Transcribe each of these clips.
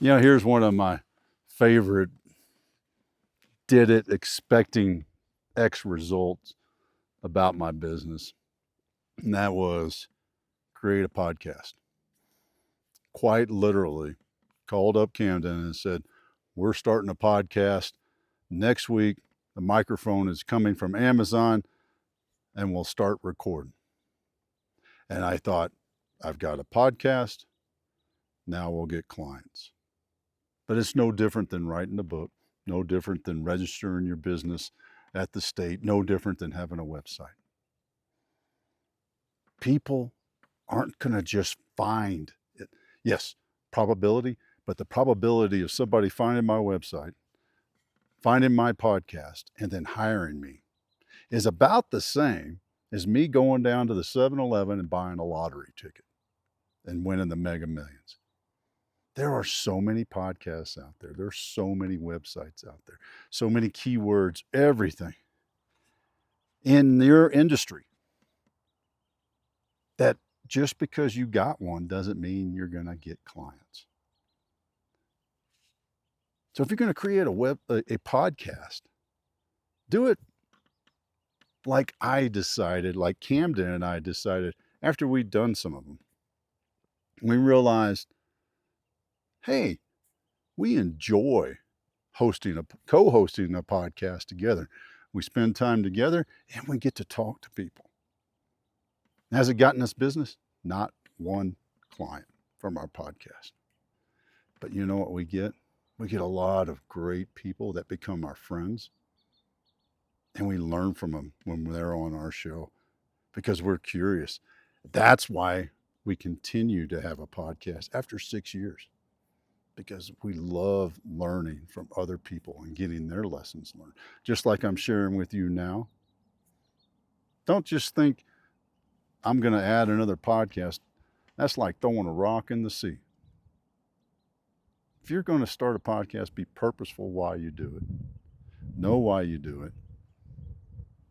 Here's one of my favorite did it expecting X results about my business. And that was create a podcast. Quite literally called up Camden and said, we're starting a podcast next week. The microphone is coming from Amazon and we'll start recording. And I thought, I've got a podcast. Now we'll get clients. But it's no different than writing a book, no different than registering your business at the state, no different than having a website. People aren't going to just find it. Yes, probability, but the probability of somebody finding my website, finding my podcast, and then hiring me is about the same as me going down to the 7-Eleven and buying a lottery ticket and winning the Mega Millions. There are so many podcasts out there. There's so many websites out there, so many keywords, everything in your industry that just because you got one doesn't mean you're going to get clients. So if you're going to create a podcast, do it like I decided, like Camden and I decided after we'd done some of them. We realized, hey, we enjoy co-hosting a podcast together. We spend time together and we get to talk to people. Has it gotten us business? Not one client from our podcast. But you know what we get? We get a lot of great people that become our friends. And we learn from them when they're on our show because we're curious. That's why we continue to have a podcast after 6 years, because we love learning from other people and getting their lessons learned. Just like I'm sharing with you now. Don't just think I'm going to add another podcast. That's like throwing a rock in the sea. If you're going to start a podcast, be purposeful why you do it. Know why you do it.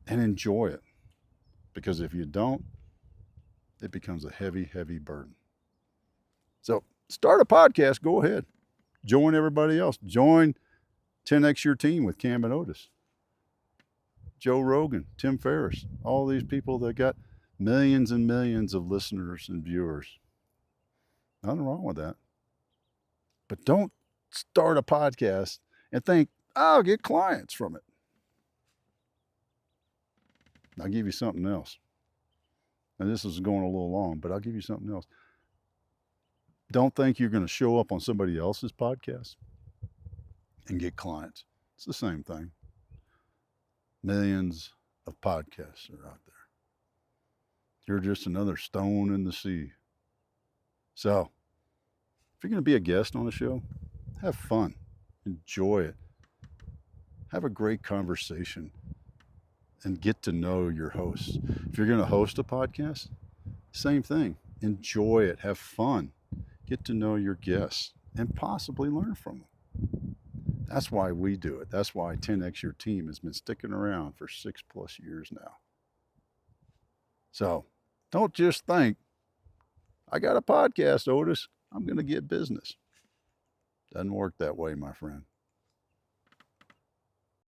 And enjoy it. Because if you don't, it becomes a heavy, heavy burden. So start a podcast. Go ahead. Join everybody else. Join 10X Your Team with Cam and Otis. Joe Rogan, Tim Ferriss, all these people that got millions and millions of listeners and viewers. Nothing wrong with that. But don't start a podcast and think, I'll get clients from it. I'll give you something else. And this is going a little long, but I'll give you something else. Don't think you're going to show up on somebody else's podcast and get clients. It's the same thing. Millions of podcasts are out there. You're just another stone in the sea. So, if you're going to be a guest on the show, have fun. Enjoy it. Have a great conversation and get to know your hosts. If you're going to host a podcast, same thing. Enjoy it. Have fun. Get to know your guests and possibly learn from them. That's why we do it. That's why 10X Your Team has been sticking around for 6+ years now. So don't just think, I got a podcast, Otis. I'm going to get business. Doesn't work that way, my friend.